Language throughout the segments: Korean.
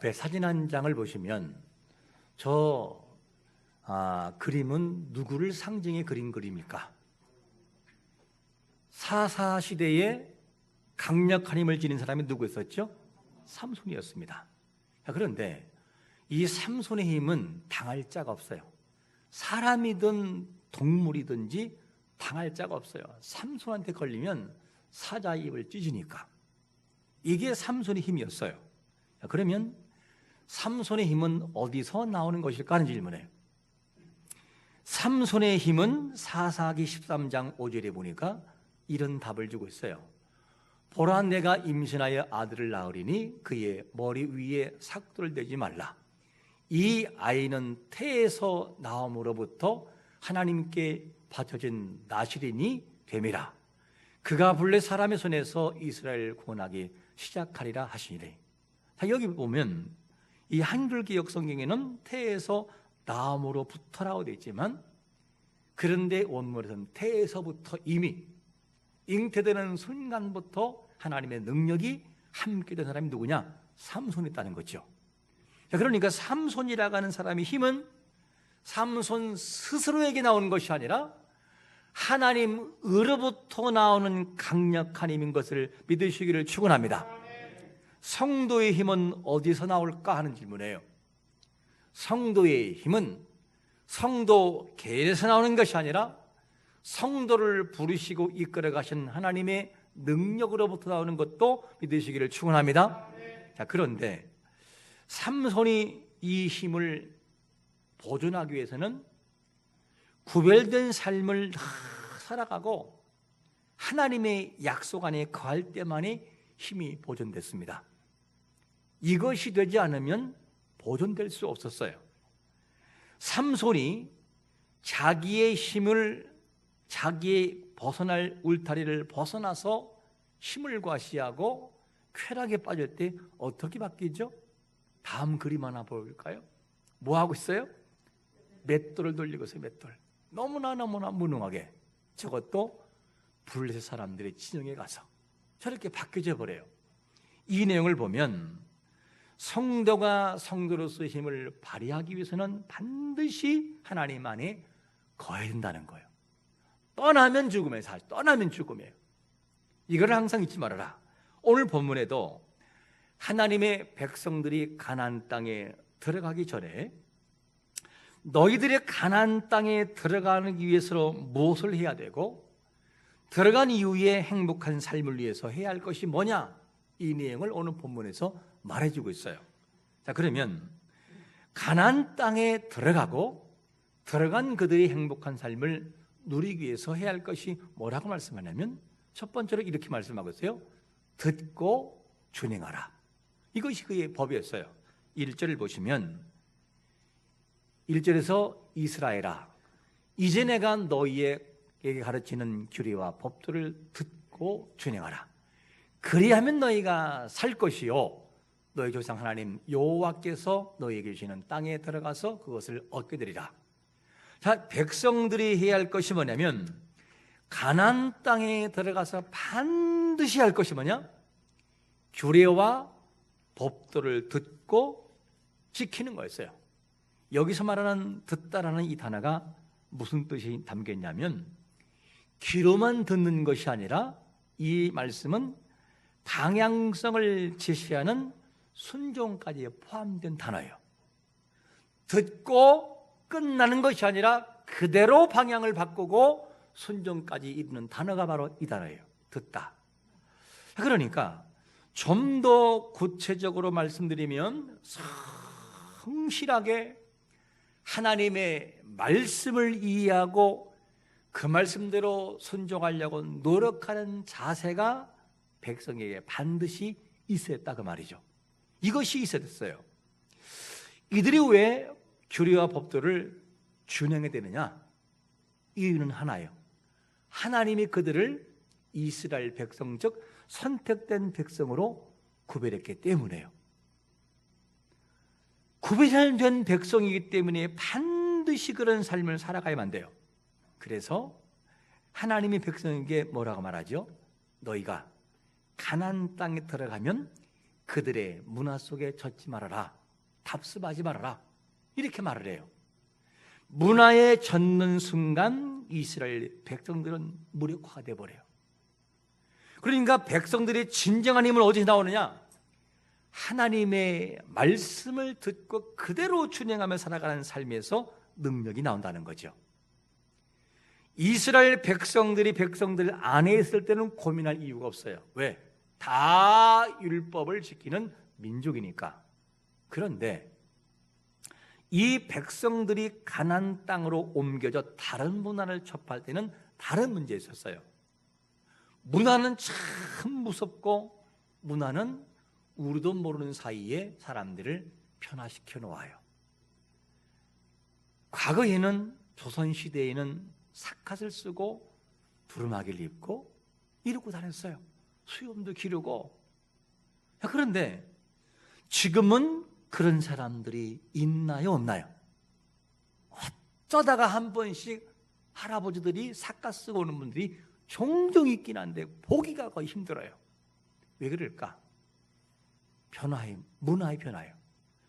앞에 사진 한 장을 보시면 저 그림은 누구를 상징해 그린 그림입니까? 사사시대에 강력한 힘을 지닌 사람이 누구였었죠? 삼손이었습니다. 그런데 이 삼손의 힘은 당할 자가 없어요. 사람이든 동물이든지 당할 자가 없어요. 삼손한테 걸리면 사자의 입을 찢으니까. 이게 삼손의 힘이었어요. 그러면 삼손의 힘은 어디서 나오는 것일까 하는 질문에 삼손의 힘은 사사기 13장 5절에 보니까 이런 답을 주고 있어요. 보라, 내가 임신하여 아들을 낳으리니 그의 머리 위에 삭도를 대지 말라. 이 아이는 태에서 나옴으로부터 하나님께 바쳐진 나실인이 됨이라. 그가 본래 사람의 손에서 이스라엘 구원하기 시작하리라 하시니래. 여기 보면 이 한글 기역 성경에는 태에서 나옴으로부터라고 되어 있지만, 그런데 원문에서는 태에서부터 이미 잉태되는 순간부터 하나님의 능력이 함께된 사람이 누구냐? 삼손이었다는 거죠. 그러니까 삼손이라고 하는 사람의 힘은 삼손 스스로에게 나오는 것이 아니라 하나님으로부터 나오는 강력한 힘인 것을 믿으시기를 축원합니다. 성도의 힘은 어디서 나올까 하는 질문이에요. 성도의 힘은 성도 개인에서 나오는 것이 아니라 성도를 부르시고 이끌어 가신 하나님의 능력으로부터 나오는 것도 믿으시기를 축원합니다. 자, 그런데 삼손이 이 힘을 보존하기 위해서는 구별된 삶을 살아가고 하나님의 약속 안에 거할 때만이 힘이 보존됐습니다. 이것이 되지 않으면 보존될 수 없었어요. 삼손이 자기의 힘을, 자기의 벗어날 울타리를 벗어나서 힘을 과시하고 쾌락에 빠질 때 어떻게 바뀌죠? 다음 그림 하나 볼까요? 뭐 하고 있어요? 맷돌을 돌리고 있어요. 맷돌. 너무나 무능하게. 저것도 블레셋 사람들의 진영에 가서 저렇게 바뀌어져 버려요. 이 내용을 보면 성도가 성도로서의 힘을 발휘하기 위해서는 반드시 하나님 안에 거해야 된다는 거예요. 떠나면 죽음의 사실, 떠나면 죽음이에요. 이걸 항상 잊지 말아라. 오늘 본문에도 하나님의 백성들이 가나안 땅에 들어가기 전에 너희들의 가나안 땅에 들어가기 위해서 무엇을 해야 되고 들어간 이후에 행복한 삶을 위해서 해야 할 것이 뭐냐? 이 내용을 오늘 본문에서 말해주고 있어요. 자, 그러면 가나안 땅에 들어가고 들어간 그들의 행복한 삶을 누리기 위해서 해야 할 것이 뭐라고 말씀하냐면 첫 번째로 이렇게 말씀하고 있어요. 듣고 준행하라. 이것이 그의 법이었어요. 1절을 보시면 1절에서 이스라엘아, 이제 내가 너희에게 가르치는 규례와 법도를 듣고 준행하라. 그리하면 너희가 살 것이요 너희 조상 하나님 여호와께서 너희에게 주시는 땅에 들어가서 그것을 얻게 되리라. 자, 백성들이 해야 할 것이 뭐냐면 가나안 땅에 들어가서 반드시 할 것이 뭐냐? 규례와 법도를 듣고 지키는 거였어요. 여기서 말하는 듣다라는 이 단어가 무슨 뜻이 담겨 있냐면 귀로만 듣는 것이 아니라 이 말씀은 방향성을 제시하는 순종까지 포함된 단어예요. 듣고 끝나는 것이 아니라 그대로 방향을 바꾸고 순종까지 이루는 단어가 바로 이 단어예요. 듣다. 그러니까 좀 더 구체적으로 말씀드리면 성실하게 하나님의 말씀을 이해하고 그 말씀대로 순종하려고 노력하는 자세가 백성에게 반드시 있어야 했다 그 말이죠. 이것이 있어야 됐어요. 이들이 왜 규례와 법도를 준행해야 되느냐? 이유는 하나예요. 하나님이 그들을 이스라엘 백성, 즉 선택된 백성으로 구별했기 때문에요. 구별된 백성이기 때문에 반드시 그런 삶을 살아가야만 돼요. 그래서 하나님이 백성에게 뭐라고 말하죠? 너희가 가나안 땅에 들어가면 그들의 문화 속에 젖지 말아라, 답습하지 말아라, 이렇게 말을 해요. 문화에 젖는 순간 이스라엘 백성들은 무력화가 되어버려요. 그러니까 백성들의 진정한 힘은 어디서 나오느냐? 하나님의 말씀을 듣고 그대로 준행하며 살아가는 삶에서 능력이 나온다는 거죠. 이스라엘 백성들이 백성들 안에 있을 때는 고민할 이유가 없어요. 왜? 다 율법을 지키는 민족이니까. 그런데 이 백성들이 가나안 땅으로 옮겨져 다른 문화를 접할 때는 다른 문제가 있었어요. 문화는 참 무섭고, 문화는 우리도 모르는 사이에 사람들을 변화시켜 놓아요. 과거에는, 조선시대에는 삿갓을 쓰고 두루마기를 입고 이러고 다녔어요. 수염도 기르고. 그런데 지금은 그런 사람들이 있나요, 없나요? 어쩌다가 한 번씩 할아버지들이 삿갓 쓰고 오는 분들이 종종 있긴 한데 보기가 거의 힘들어요. 왜 그럴까? 문화의 변화예요.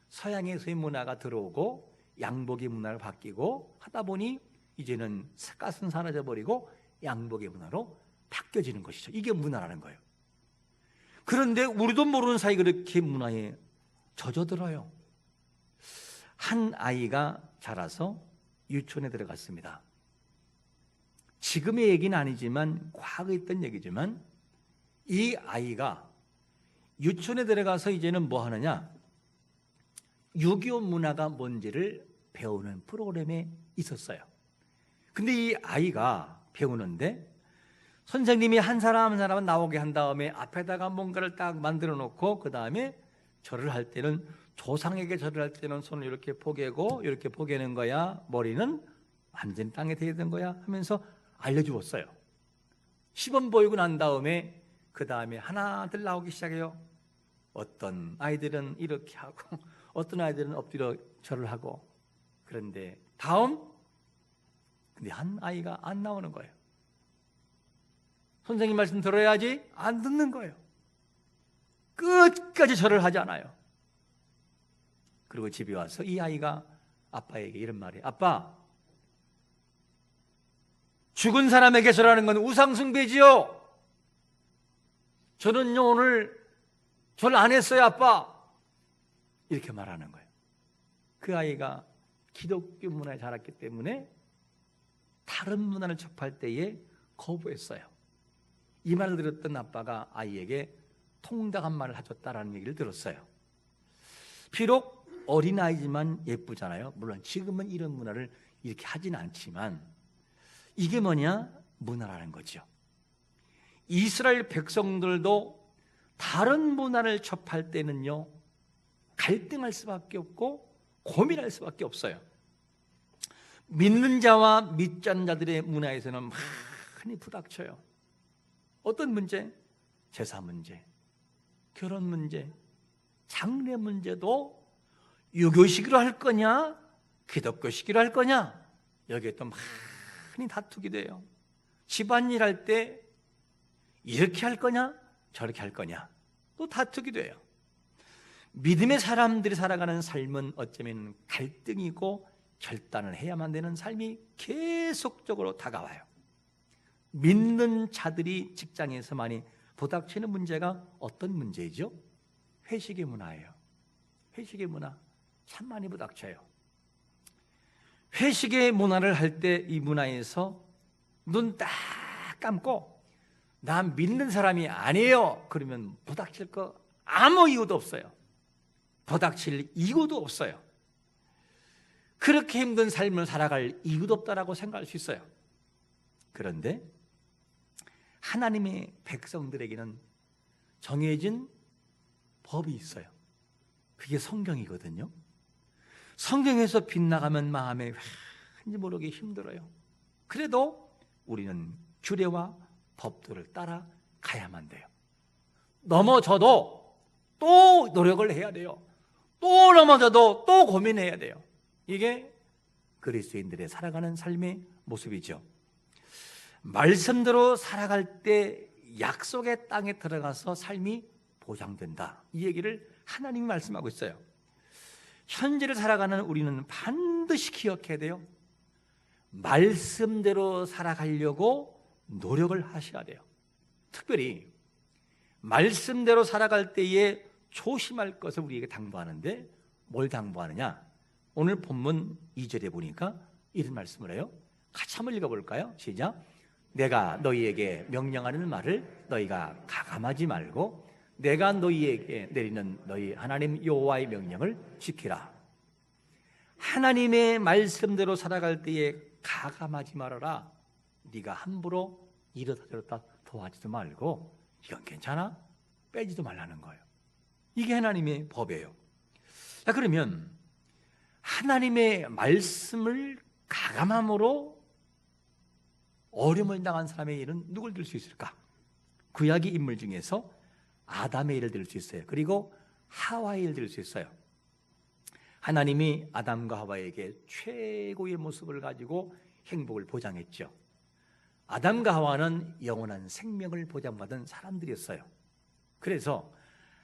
서양에서의 문화가 들어오고 양복의 문화로 바뀌고 하다 보니 이제는 삿갓은 사라져버리고 양복의 문화로 바뀌어지는 것이죠. 이게 문화라는 거예요. 그런데 우리도 모르는 사이 그렇게 문화에 젖어들어요. 한 아이가 자라서 유치원에 들어갔습니다. 지금의 얘기는 아니지만 과거에 있던 얘기지만, 이 아이가 유치원에 들어가서 이제는 뭐 하느냐, 6.25 문화가 뭔지를 배우는 프로그램에 있었어요. 근데 이 아이가 배우는데 선생님이 한 사람 한 사람은 나오게 한 다음에 앞에다가 뭔가를 딱 만들어 놓고, 그 다음에 절을 할 때는, 조상에게 절을 할 때는 손을 이렇게 포개고 이렇게 포개는 거야, 머리는 완전 땅에 대는 거야 하면서 알려주었어요. 시범 보이고 난 다음에 그 다음에 하나둘 나오기 시작해요. 어떤 아이들은 이렇게 하고 어떤 아이들은 엎드려 절을 하고. 그런데 근데 한 아이가 안 나오는 거예요. 선생님 말씀 들어야지 안 듣는 거예요. 끝까지 절을 하지 않아요. 그리고 집에 와서 이 아이가 아빠에게 이런 말이에요. 아빠, 죽은 사람에게 절하는 건 우상숭배지요. 저는요 오늘 절 안 했어요 아빠. 이렇게 말하는 거예요. 그 아이가 기독교 문화에 자랐기 때문에 다른 문화를 접할 때에 거부했어요. 이 말을 들었던 아빠가 아이에게 통닭한 말을 해줬다라는 얘기를 들었어요. 비록 어린아이지만 예쁘잖아요. 물론 지금은 이런 문화를 이렇게 하진 않지만, 이게 뭐냐? 문화라는 거죠. 이스라엘 백성들도 다른 문화를 접할 때는요 갈등할 수밖에 없고 고민할 수밖에 없어요. 믿는 자와 믿지 않는 자들의 문화에서는 많이 부닥쳐요. 어떤 문제? 제사 문제, 결혼 문제, 장례 문제도 유교식으로 할 거냐 기독교식으로 할 거냐, 여기에 또 많이 다투게 돼요. 집안일 할 때 이렇게 할 거냐 저렇게 할 거냐 또 다투기도 해요. 믿음의 사람들이 살아가는 삶은 어쩌면 갈등이고 결단을 해야만 되는 삶이 계속적으로 다가와요. 믿는 자들이 직장에서 많이 부닥치는 문제가 어떤 문제이죠? 회식의 문화예요. 회식의 문화 참 많이 부닥쳐요. 회식의 문화를 할 때 이 문화에서 눈 딱 감고 난 믿는 사람이 아니에요 그러면 부닥칠 거 아무 이유도 없어요. 부닥칠 이유도 없어요. 그렇게 힘든 삶을 살아갈 이유도 없다라고 생각할 수 있어요. 그런데 하나님의 백성들에게는 정해진 법이 있어요. 그게 성경이거든요. 성경에서 빗나가면 마음에 왠지 모르게 힘들어요. 그래도 우리는 규례와 법도를 따라 가야만 돼요. 넘어져도 또 노력을 해야 돼요. 또 넘어져도 또 고민해야 돼요. 이게 그리스도인들의 살아가는 삶의 모습이죠. 말씀대로 살아갈 때 약속의 땅에 들어가서 삶이 보장된다. 이 얘기를 하나님이 말씀하고 있어요. 현재를 살아가는 우리는 반드시 기억해야 돼요. 말씀대로 살아가려고 노력을 하셔야 돼요. 특별히 말씀대로 살아갈 때에 조심할 것을 우리에게 당부하는데, 뭘 당부하느냐? 오늘 본문 2절에 보니까 이런 말씀을 해요. 같이 한번 읽어볼까요? 시작. 내가 너희에게 명령하는 말을 너희가 가감하지 말고 내가 너희에게 내리는 너희 하나님 여호와의 명령을 지키라. 하나님의 말씀대로 살아갈 때에 가감하지 말아라. 네가 함부로 이러다 저러다 도와주지도 말고, 이건 괜찮아? 빼지도 말라는 거예요. 이게 하나님의 법이에요. 자, 그러면 하나님의 말씀을 가감함으로 어려움을 당한 사람의 일은 누굴 들 수 있을까? 구약의 인물 중에서 아담의 일을 들 수 있어요. 그리고 하와의 일을 들 수 있어요. 하나님이 아담과 하와에게 최고의 모습을 가지고 행복을 보장했죠. 아담과 하와는 영원한 생명을 보장받은 사람들이었어요. 그래서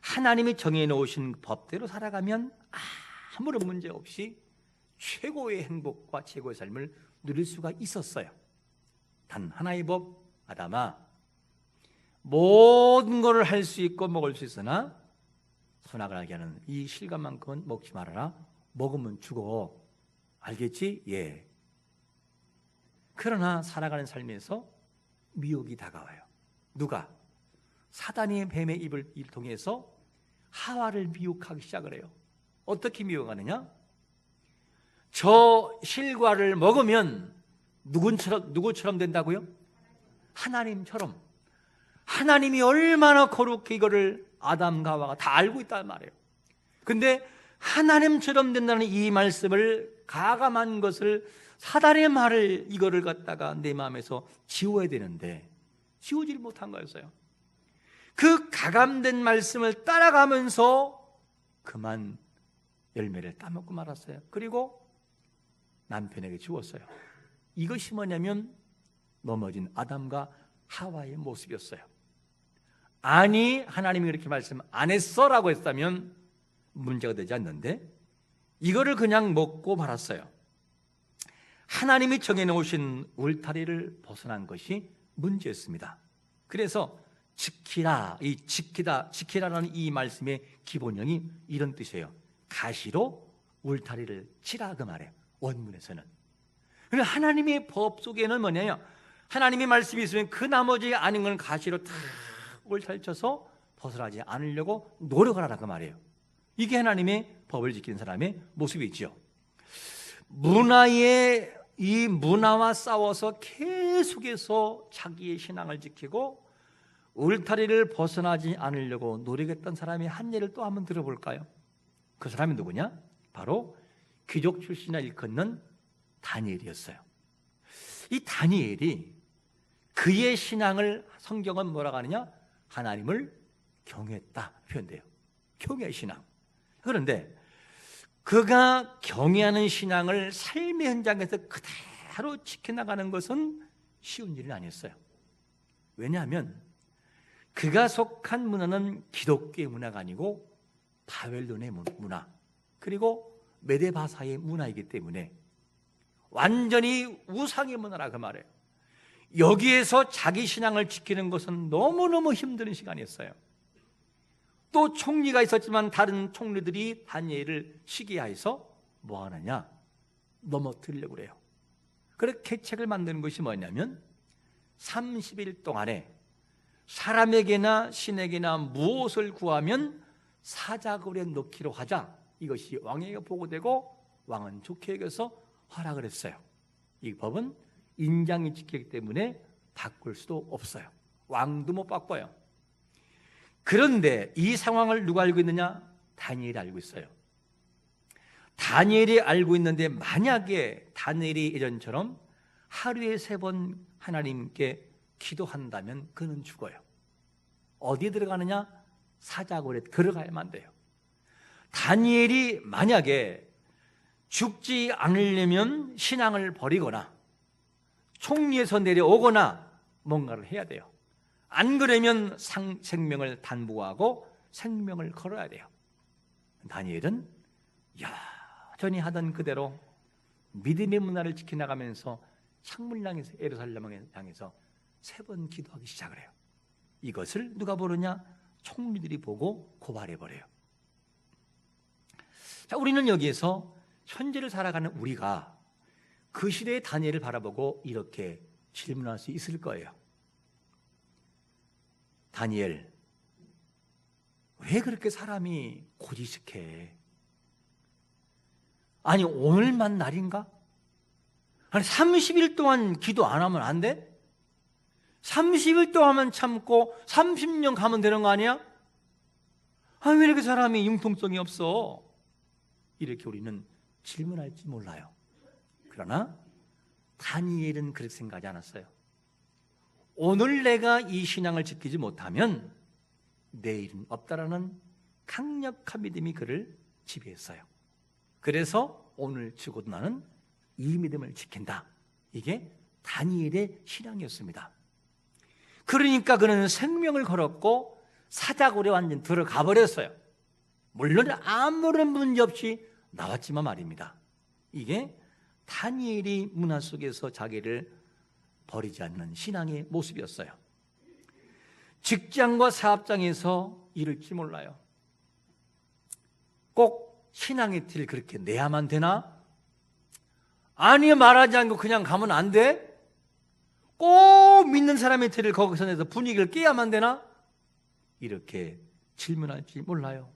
하나님이 정해놓으신 법대로 살아가면 아무런 문제 없이 최고의 행복과 최고의 삶을 누릴 수가 있었어요. 단 하나의 법, 아담아, 모든 것을 할 수 있고 먹을 수 있으나 선악을 알게 하는 이 실과만큼은 먹지 말아라. 먹으면 죽어. 알겠지? 예. 그러나 살아가는 삶에서 미혹이 다가와요. 누가? 사단이 뱀의 입을 통해서 하와를 미혹하기 시작을 해요. 어떻게 미혹하느냐? 저 실과를 먹으면 누구처럼 된다고요? 하나님처럼. 하나님이 얼마나 거룩히 이거를 아담과 하와가 다 알고 있단 말이에요. 근데 하나님처럼 된다는 이 말씀을, 가감한 것을, 사단의 말을, 이거를 갖다가 내 마음에서 지워야 되는데 지우지를 못한 거였어요. 그 가감된 말씀을 따라가면서 그만 열매를 따먹고 말았어요. 그리고 남편에게 주었어요. 이것이 뭐냐면 넘어진 아담과 하와의 모습이었어요. 아니, 하나님이 그렇게 말씀 안 했어라고 했다면 문제가 되지 않는데 이거를 그냥 먹고 말았어요. 하나님이 정해놓으신 울타리를 벗어난 것이 문제였습니다. 그래서 지키라, 이 지키라라는 이 말씀의 기본형이 이런 뜻이에요. 가시로 울타리를 치라, 그 말이에요. 원문에서는. 그런데 하나님의 법 속에는 뭐냐면, 하나님의 말씀이 있으면 그 나머지 아닌 건 가시로 탁 울타리 쳐서 벗어나지 않으려고 노력을 하라, 그 말이에요. 이게 하나님의 법을 지키는 사람의 모습이지요. 이 문화와 싸워서 계속해서 자기의 신앙을 지키고 울타리를 벗어나지 않으려고 노력했던 사람의 한 예를 또 한번 들어볼까요? 그 사람이 누구냐? 바로 귀족 출신을 일컫는 다니엘이었어요. 이 다니엘이 그의 신앙을 성경은 뭐라고 하느냐? 하나님을 경외했다 표현돼요. 경외의 신앙. 그런데 그가 경외하는 신앙을 삶의 현장에서 그대로 지켜나가는 것은 쉬운 일은 아니었어요. 왜냐하면 그가 속한 문화는 기독교의 문화가 아니고 바벨론의 문화, 그리고 메데바사의 문화이기 때문에 완전히 우상의 문화라, 그 말이에요. 여기에서 자기 신앙을 지키는 것은 너무너무 힘든 시간이었어요. 또 총리가 있었지만 다른 총리들이 다니엘을 시기하여서 뭐 하느냐? 넘어뜨리려고 그래요. 그래서 계책을 만드는 것이 뭐냐면 30일 동안에 사람에게나 신에게나 무엇을 구하면 사자굴에 넣기로 하자. 이것이 왕에게 보고되고 왕은 좋게 여겨서 허락을 했어요. 이 법은 인장이 지키기 때문에 바꿀 수도 없어요. 왕도 못 바꿔요. 그런데 이 상황을 누가 알고 있느냐? 다니엘이 알고 있어요. 다니엘이 알고 있는데 만약에 다니엘이 예전처럼 하루에 3번 하나님께 기도한다면 그는 죽어요. 어디에 들어가느냐? 사자굴에 들어가야만 돼요. 다니엘이 만약에 죽지 않으려면 신앙을 버리거나 총리에서 내려오거나 뭔가를 해야 돼요. 안 그러면 생명을 단부하고 생명을 걸어야 돼요. 다니엘은 여전히 하던 그대로 믿음의 문화를 지켜나가면서 창문을 향해서 예루살렘을 향해서 3번 기도하기 시작을 해요. 이것을 누가 보느냐? 총리들이 보고 고발해버려요. 자, 우리는 여기에서 현재를 살아가는 우리가 그 시대의 다니엘을 바라보고 이렇게 질문할 수 있을 거예요. 다니엘, 왜 그렇게 사람이 고지식해? 아니, 오늘만 날인가? 아니, 30일 동안 기도 안 하면 안 돼? 30일 동안만 참고 30년 가면 되는 거 아니야? 아니, 왜 이렇게 사람이 융통성이 없어? 이렇게 우리는 질문할지 몰라요. 그러나 다니엘은 그렇게 생각하지 않았어요. 오늘 내가 이 신앙을 지키지 못하면 내일은 없다라는 강력한 믿음이 그를 지배했어요. 그래서 오늘 죽어도 나는 이 믿음을 지킨다. 이게 다니엘의 신앙이었습니다. 그러니까 그는 생명을 걸었고 사자굴에 완전 들어가 버렸어요. 물론 아무런 문제 없이 나왔지만 말입니다. 이게 다니엘이 문화 속에서 자기를 버리지 않는 신앙의 모습이었어요. 직장과 사업장에서 이럴지 몰라요. 꼭 신앙의 티를 그렇게 내야만 되나? 아니, 말하지 않고 그냥 가면 안 돼? 꼭 믿는 사람의 티를 거기서 내서 분위기를 깨야만 되나? 이렇게 질문할지 몰라요.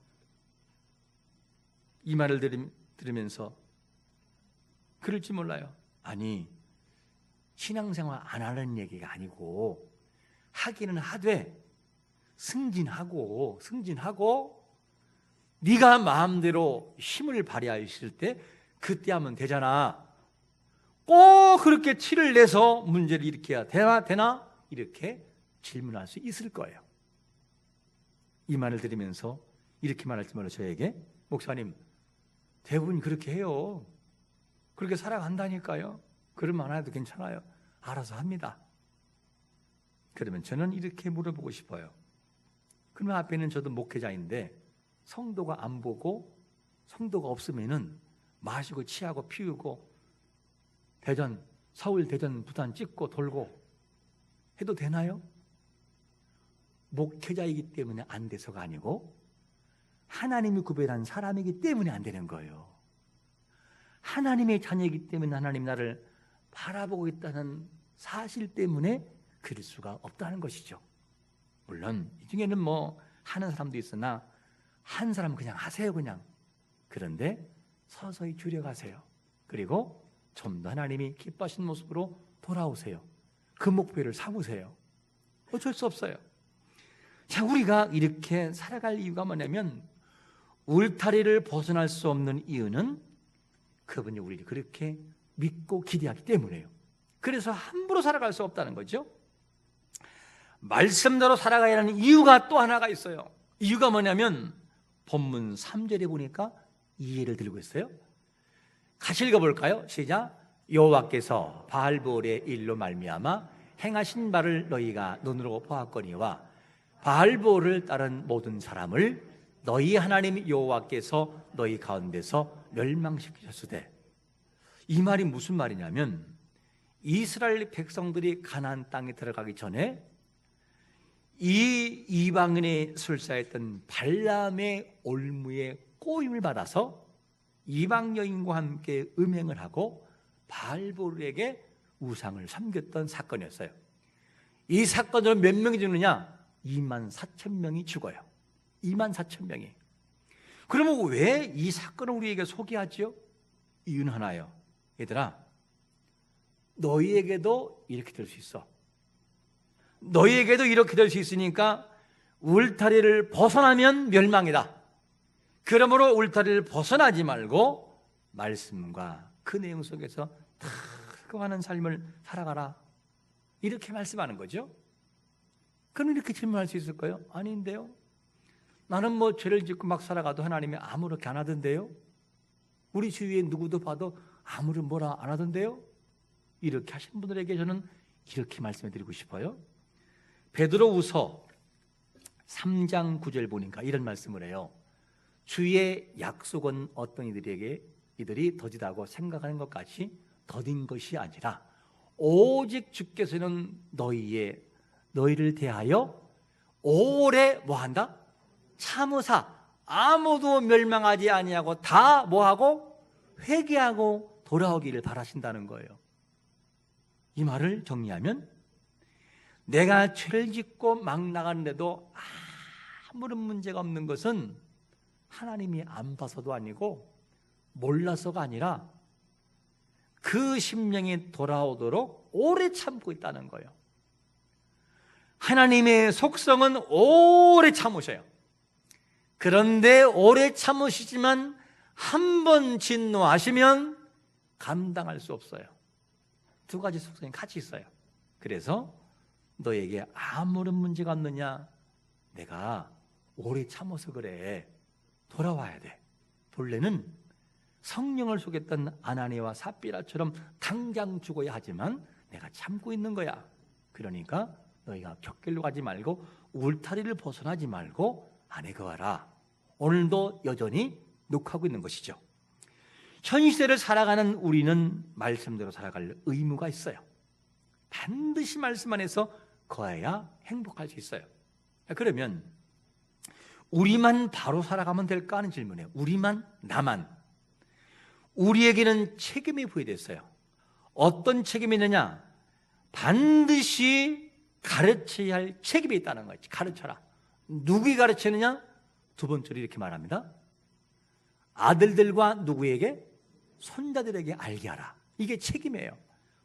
이 말을 들으면서 그럴지 몰라요. 아니, 신앙생활 안 하는 얘기가 아니고 하기는 하되 승진하고 네가 마음대로 힘을 발휘하실 때 그때 하면 되잖아. 꼭 그렇게 티를 내서 문제를 일으켜야 되나? 이렇게 질문할 수 있을 거예요. 이 말을 들으면서 이렇게 말할지 몰라요. 저에게, 목사님, 대부분 그렇게 해요. 그렇게 살아간다니까요. 그러면 안 해도 괜찮아요. 알아서 합니다. 그러면 저는 이렇게 물어보고 싶어요. 그러면 앞에는 저도 목회자인데 성도가 안 보고 성도가 없으면은 마시고 취하고 피우고 서울, 대전, 부산 찍고 돌고 해도 되나요? 목회자이기 때문에 안 돼서가 아니고 하나님이 구별한 사람이기 때문에 안 되는 거예요. 하나님의 자녀이기 때문에 하나님 나를 바라보고 있다는 사실 때문에 그럴 수가 없다는 것이죠. 물론 이 중에는 뭐 하는 사람도 있으나 한 사람은 그냥 하세요. 그냥. 그런데 서서히 줄여가세요. 그리고 좀 더 하나님이 기뻐하시는 모습으로 돌아오세요. 그 목표를 삼으세요. 어쩔 수 없어요. 자, 우리가 이렇게 살아갈 이유가 뭐냐면 울타리를 벗어날 수 없는 이유는 그분이 우리를 그렇게 믿고 기대하기 때문에요. 그래서 함부로 살아갈 수 없다는 거죠. 말씀대로 살아가야 하는 이유가 또 하나가 있어요. 이유가 뭐냐면 본문 3절에 보니까 이 예를 들고 있어요. 같이 읽어볼까요? 시작. 여호와께서 바알보올의 일로 말미암아 행하신 바를 너희가 눈으로 보았거니와 바알보올을 따른 모든 사람을 너희 하나님 여호와께서 너희 가운데서 멸망시키셨으되. 이 말이 무슨 말이냐면 이스라엘 백성들이 가나안 땅에 들어가기 전에 이 이방인의 술사였던 발람의 올무에 꼬임을 받아서 이방 여인과 함께 음행을 하고 바알보르에게 우상을 섬겼던 사건이었어요. 이 사건으로 몇 명이 죽느냐? 24,000명이 죽어요. 24,000명이. 그러면 왜 이 사건을 우리에게 소개하죠? 이유는 하나예요. 얘들아, 너희에게도 이렇게 될 수 있어. 너희에게도 이렇게 될 수 있으니까 울타리를 벗어나면 멸망이다. 그러므로 울타리를 벗어나지 말고 말씀과 그 내용 속에서 특화하는 삶을 살아가라. 이렇게 말씀하는 거죠. 그럼 이렇게 질문할 수 있을까요? 아닌데요. 나는 뭐 죄를 짓고 막 살아가도 하나님이 아무렇게 안 하던데요. 우리 주위에 누구도 봐도 아무런 뭐라 안 하던데요. 이렇게 하시는 분들에게 저는 이렇게 말씀해 드리고 싶어요. 베드로후서 3장 9절 보니까 이런 말씀을 해요. 주의 약속은 어떤 이들이 더디다고 생각하는 것 같이 더딘 것이 아니라 오직 주께서는 너희를 대하여 오래 뭐한다? 참으사 아무도 멸망하지 아니하고 다 뭐하고? 회개하고 돌아오기를 바라신다는 거예요. 이 말을 정리하면 내가 죄를 짓고 막 나가는데도 아무런 문제가 없는 것은 하나님이 안 봐서도 아니고 몰라서가 아니라 그 심령이 돌아오도록 오래 참고 있다는 거예요. 하나님의 속성은 오래 참으셔요. 그런데 오래 참으시지만 한 번 진노하시면 감당할 수 없어요. 두 가지 속성이 같이 있어요. 그래서 너에게 아무런 문제가 없느냐? 내가 오래 참아서 그래. 돌아와야 돼. 본래는 성령을 속였던 아나니아와 삽비라처럼 당장 죽어야 하지만 내가 참고 있는 거야. 그러니까 너희가 격길로 가지 말고 울타리를 벗어나지 말고 안에 거하라. 오늘도 여전히 녹하고 있는 것이죠. 현 시대를 살아가는 우리는 말씀대로 살아갈 의무가 있어요. 반드시 말씀 안에서 거해야 행복할 수 있어요. 그러면 우리만 바로 살아가면 될까 하는 질문이에요. 우리만, 나만. 우리에게는 책임이 부여됐어요. 어떤 책임이 있느냐? 반드시 가르쳐야 할 책임이 있다는 거지. 가르쳐라. 누구에게 가르치느냐? 두 번째로 이렇게 말합니다. 아들들과 누구에게? 손자들에게 알게 하라. 이게 책임이에요.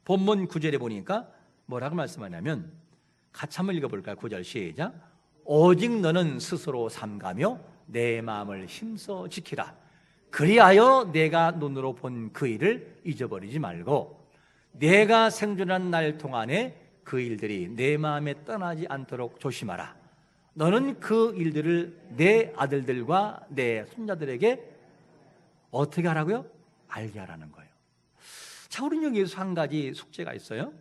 본문 9절에 보니까 뭐라고 말씀하냐면 같이 한번 읽어볼까요? 9절 시작. 오직 너는 스스로 삼가며 내 마음을 힘써 지키라. 그리하여 내가 눈으로 본 그 일을 잊어버리지 말고 내가 생존한 날 동안에 그 일들이 내 마음에 떠나지 않도록 조심하라. 너는 그 일들을 내 아들들과 내 손자들에게 어떻게 하라고요? 알게 하라는 거예요. 자, 우리는 여기서 한 가지 숙제가 있어요.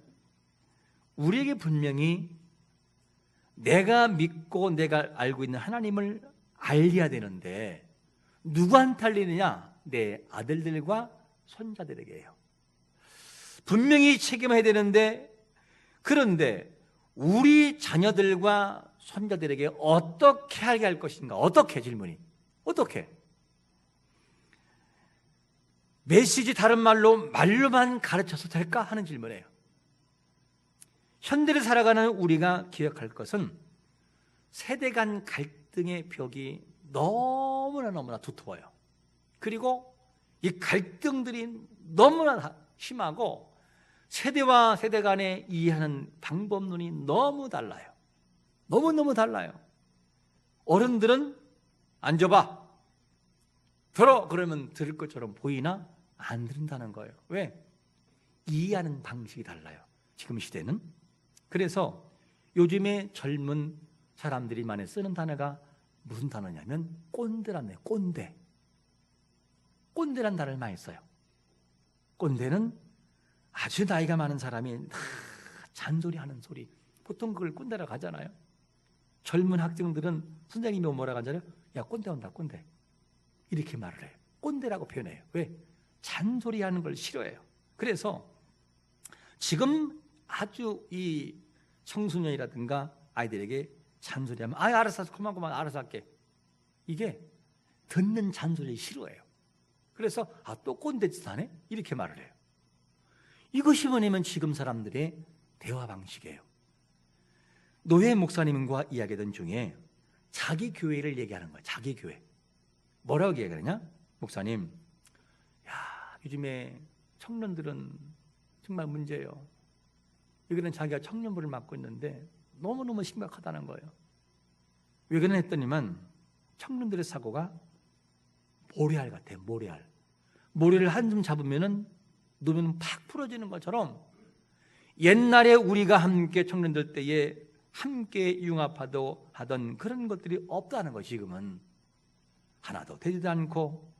우리에게 분명히 내가 믿고 내가 알고 있는 하나님을 알려야 되는데 누구한테 알리느냐? 내 아들들과 손자들에게요. 분명히 책임해야 되는데 그런데 우리 자녀들과 손자들에게 어떻게 하게 할 것인가? 어떻게? 질문이 어떻게? 메시지 다른 말로만 가르쳐서 될까 하는 질문이에요. 현대를 살아가는 우리가 기억할 것은 세대 간 갈등의 벽이 너무나 두터워요. 그리고 이 갈등들이 너무나 심하고 세대와 세대 간에 이해하는 방법론이 너무 달라요. 너무너무 달라요. 어른들은 앉아봐, 들어 그러면 들을 것처럼 보이나 안 들은다는 거예요. 왜? 이해하는 방식이 달라요. 지금 시대는. 그래서 요즘에 젊은 사람들이 많이 쓰는 단어가 무슨 단어냐면 꼰대라는 거예요. 꼰대. 꼰대란 단어를 많이 써요. 꼰대는 아주 나이가 많은 사람이 잔소리하는 소리. 보통 그걸 꼰대라고 하잖아요. 젊은 학생들은 선생님이 뭐라고 하잖아요. 야, 꼰대 온다, 꼰대. 이렇게 말을 해요. 꼰대라고 표현해요. 왜? 잔소리하는 걸 싫어해요. 그래서 지금 아주 이 청소년이라든가 아이들에게 잔소리하면 알아서 그만 알아서 할게. 이게 듣는 잔소리를 싫어해요. 그래서 또 꼰대짓 하네? 이렇게 말을 해요. 이것이 뭐냐면 지금 사람들의 대화 방식이에요. 노회 목사님과 이야기하던 중에 자기 교회를 얘기하는 거예요. 자기 교회. 뭐라고 얘기하느냐? 목사님, 요즘에 청년들은 정말 문제예요. 여기는 자기가 청년부를 맡고 있는데 너무너무 심각하다는 거예요. 왜 그러냐 했더니만 청년들의 사고가 모래알 같아요. 모래를 한 줌 잡으면은 놓으면 팍 풀어지는 것처럼 옛날에 우리가 함께 청년들 때에 함께 융합하던 그런 것들이 없다는 거. 지금은 하나도 되지도 않고,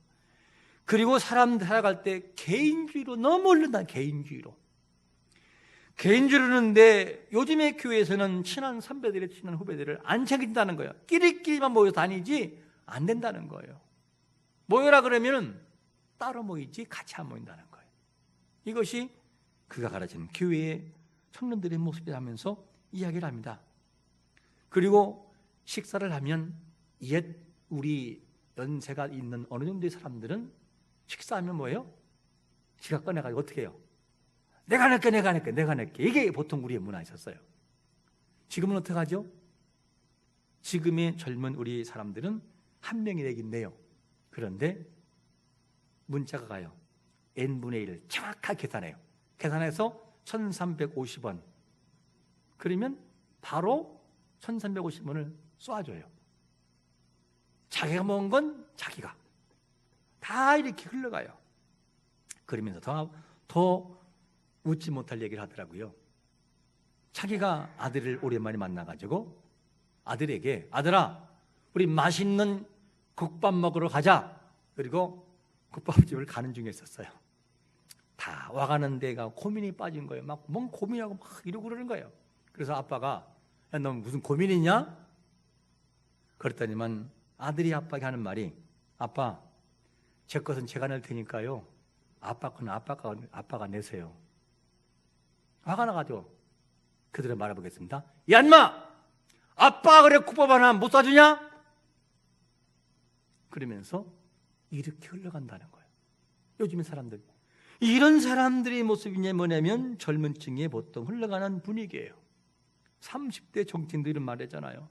그리고 사람 살아갈 때 개인주의로 너무 흐른다. 개인주의로. 개인주의는데 요즘의 교회에서는 친한 선배들의 친한 후배들을 안 챙긴다는 거예요. 끼리끼리만 모여 다니지 안 된다는 거예요. 모여라 그러면 따로 모이지 같이 안 모인다는 거예요. 이것이 그가 가르치는 교회의 청년들의 모습이라면서 이야기를 합니다. 그리고 식사를 하면 옛 우리 연세가 있는 어느 정도의 사람들은 식사하면 뭐예요? 지가 꺼내가지고 어떻게 해요? 내가 낼게. 이게 보통 우리의 문화였었어요. 지금은 어떻게 하죠? 지금의 젊은 우리 사람들은 한 명이 내긴 내요. 그런데 문자가 가요. n분의 1을 정확하게 계산해요. 계산해서 1350원. 그러면 바로 1350원을 쏴줘요. 자기가 먹은 건 자기가. 다 이렇게 흘러가요. 그러면서 더 웃지 못할 얘기를 하더라고요. 자기가 아들을 오랜만에 만나가지고 아들에게 아들아 우리 맛있는 국밥 먹으러 가자. 그리고 국밥집을 가는 중에 있었어요. 다 와가는 데가 고민이 빠진 거예요. 막 뭔 고민하고 막 이러고 그러는 거예요. 그래서 아빠가 야, 너 무슨 고민 있냐? 그랬더니만 아들이 아빠에게 하는 말이 아빠 제 것은 제가 낼 테니까요. 아빠 거는 아빠가 내세요. 화가 나가지고 그들을 말해보겠습니다. 야 인마! 아빠가 그래 국밥 하나 못 사주냐? 그러면서 이렇게 흘러간다는 거예요. 요즘의 사람들 이런 사람들의 모습이 뭐냐면 젊은 층에 보통 흘러가는 분위기예요. 30대 정치인도 이런 말 했잖아요.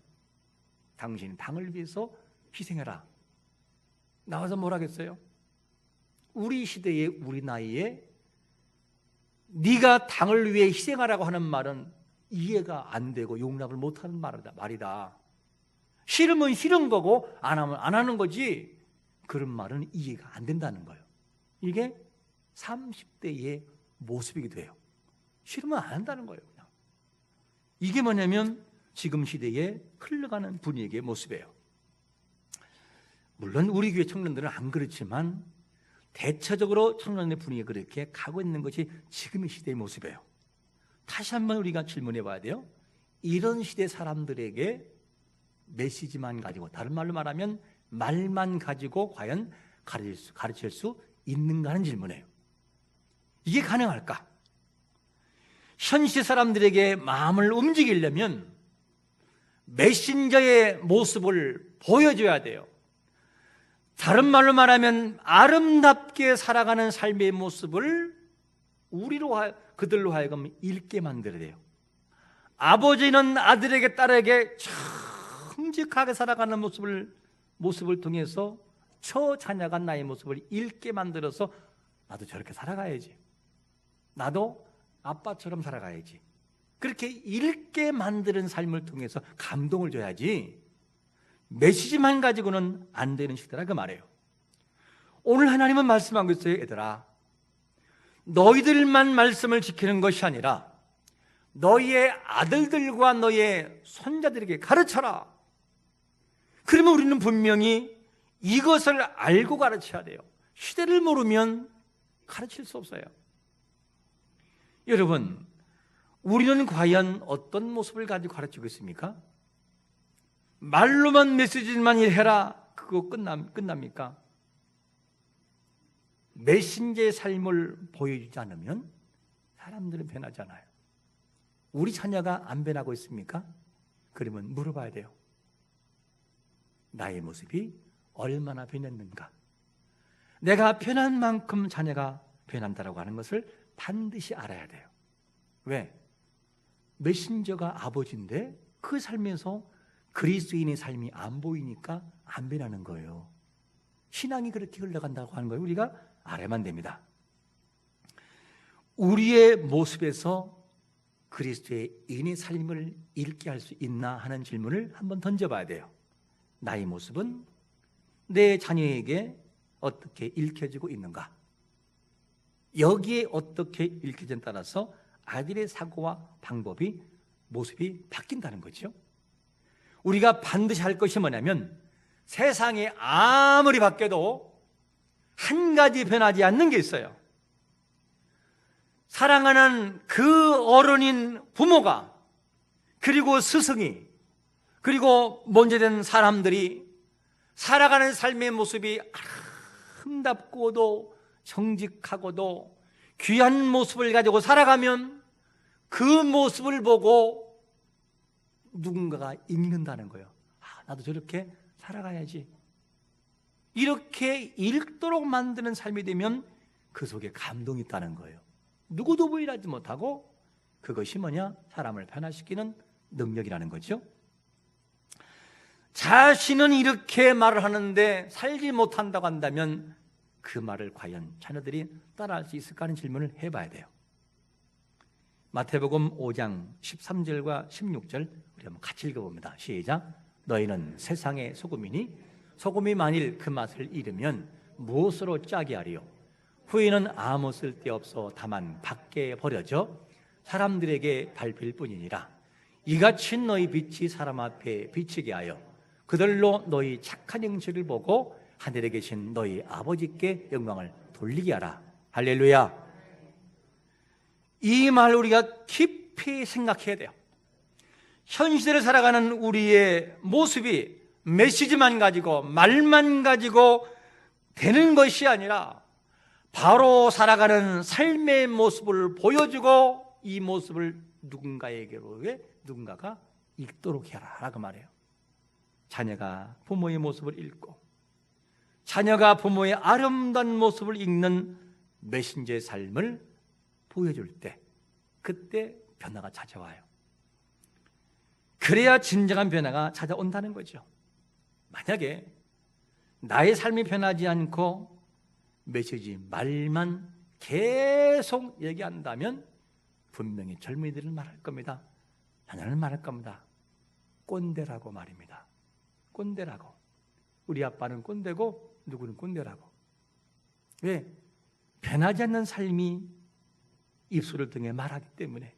당신이 당을 위해서 희생해라. 나와서 뭘 하겠어요? 우리 시대에 우리 나이에 네가 당을 위해 희생하라고 하는 말은 이해가 안 되고 용납을 못하는 말이다. 싫으면 싫은 거고 안 하면 안 하는 거지 그런 말은 이해가 안 된다는 거예요. 이게 30대의 모습이기도 해요. 싫으면 안 한다는 거예요. 그냥. 이게 뭐냐면 지금 시대에 흘러가는 분위기의 모습이에요. 물론 우리 교회 청년들은 안 그렇지만 대체적으로 청년의 분위기가 그렇게 가고 있는 것이 지금의 시대의 모습이에요. 다시 한번 우리가 질문해 봐야 돼요. 이런 시대 사람들에게 메시지만 가지고 다른 말로 말하면 말만 가지고 과연 가르칠 수 있는가 하는 질문이에요. 이게 가능할까? 현 시대 사람들에게 마음을 움직이려면 메신저의 모습을 보여줘야 돼요. 다른 말로 말하면 아름답게 살아가는 삶의 모습을 그들로 하여금 읽게 만들어야 돼요. 아버지는 아들에게 딸에게 정직하게 살아가는 모습을 통해서 저 자녀가 나의 모습을 읽게 만들어서 나도 저렇게 살아가야지. 나도 아빠처럼 살아가야지. 그렇게 읽게 만드는 삶을 통해서 감동을 줘야지 메시지만 가지고는 안 되는 시대라 그 말이에요. 오늘 하나님은 말씀하고 있어요. 얘들아 너희들만 말씀을 지키는 것이 아니라 너희의 아들들과 너희의 손자들에게 가르쳐라. 그러면 우리는 분명히 이것을 알고 가르쳐야 돼요. 시대를 모르면 가르칠 수 없어요. 여러분 우리는 과연 어떤 모습을 가지고 가르치고 있습니까? 말로만 메시지만 해라 그거 끝납니까? 메신저의 삶을 보여주지 않으면 사람들은 변하지 않아요. 우리 자녀가 안 변하고 있습니까? 그러면 물어봐야 돼요. 나의 모습이 얼마나 변했는가? 내가 변한 만큼 자녀가 변한다라고 하는 것을 반드시 알아야 돼요. 왜? 메신저가 아버지인데 그 삶에서 그리스도인의 삶이 안 보이니까 안 변하는 거예요. 신앙이 그렇게 흘러간다고 하는 거예요. 우리가 알아야만 됩니다. 우리의 모습에서 그리스도의 인의 삶을 읽게 할 수 있나 하는 질문을 한번 던져봐야 돼요. 나의 모습은 내 자녀에게 어떻게 읽혀지고 있는가? 여기에 어떻게 읽혀지냐에 따라서 아들의 사고와 방법이 모습이 바뀐다는 거죠. 우리가 반드시 할 것이 뭐냐면 세상이 아무리 바뀌어도 한 가지 변하지 않는 게 있어요. 사랑하는 그 어른인 부모가, 그리고 스승이, 그리고 먼저 된 사람들이 살아가는 삶의 모습이 아름답고도 정직하고도 귀한 모습을 가지고 살아가면 그 모습을 보고 누군가가 읽는다는 거예요. 나도 저렇게 살아가야지. 이렇게 읽도록 만드는 삶이 되면 그 속에 감동이 있다는 거예요. 누구도 부인하지 못하고, 그것이 뭐냐? 사람을 변화시키는 능력이라는 거죠. 자신은 이렇게 말을 하는데 살지 못한다고 한다면 그 말을 과연 자녀들이 따라할 수 있을까 하는 질문을 해봐야 돼요. 마태복음 5장 13절과 16절 우리 한번 같이 읽어봅니다. 시작. 너희는 세상의 소금이니 소금이 만일 그 맛을 잃으면 무엇으로 짜게 하리요? 후에는 아무 쓸데없어 다만 밖에 버려져 사람들에게 밟힐 뿐이니라. 이같이 너희 빛이 사람 앞에 비치게 하여 그들로 너희 착한 행실을 보고 하늘에 계신 너희 아버지께 영광을 돌리게 하라. 할렐루야. 이 말 우리가 깊이 생각해야 돼요. 현 시대를 살아가는 우리의 모습이 메시지만 가지고 말만 가지고 되는 것이 아니라 바로 살아가는 삶의 모습을 보여주고 이 모습을 누군가가 읽도록 해라 그 말이에요. 자녀가 부모의 모습을 읽고 자녀가 부모의 아름다운 모습을 읽는 메신저의 삶을 보여줄 때, 그때 변화가 찾아와요. 그래야 진정한 변화가 찾아온다는 거죠. 만약에 나의 삶이 변하지 않고 메시지 말만 계속 얘기한다면 분명히 젊은이들은 말할 겁니다. 자녀는 말할 겁니다. 꼰대라고 말입니다. 꼰대라고. 우리 아빠는 꼰대고 누구는 꼰대라고. 왜? 변하지 않는 삶이 입술을 통해 말하기 때문에.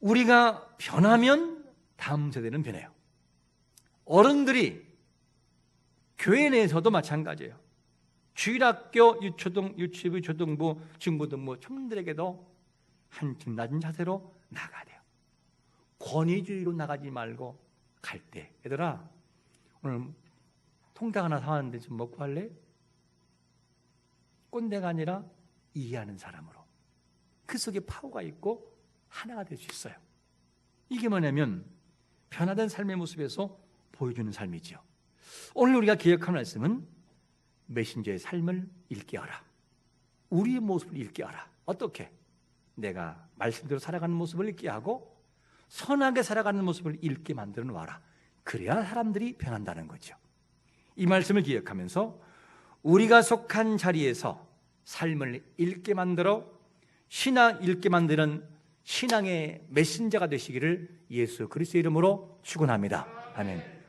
우리가 변하면 다음 세대는 변해요. 어른들이 교회 내에서도 마찬가지예요. 주일학교, 유초등, 유치부, 초등부, 중고등부 청년들에게도 한층 낮은 자세로 나가야 돼요. 권위주의로 나가지 말고 갈 때, 얘들아 오늘 통닭 하나 사왔는데 좀 먹고 할래? 꼰대가 아니라 이해하는 사람으로, 그 속에 파워가 있고 하나가 될 수 있어요. 이게 뭐냐면 변화된 삶의 모습에서 보여주는 삶이죠. 오늘 우리가 기억할 말씀은 메신저의 삶을 읽게 하라. 우리의 모습을 읽게 하라. 어떻게? 내가 말씀대로 살아가는 모습을 읽게 하고 선하게 살아가는 모습을 읽게 만들어 놓아라. 그래야 사람들이 변한다는 거죠. 이 말씀을 기억하면서 우리가 속한 자리에서 삶을 읽게 만들어 신앙 읽게 만드는 신앙의 메신저가 되시기를 예수 그리스도의 이름으로 축원합니다. 아멘.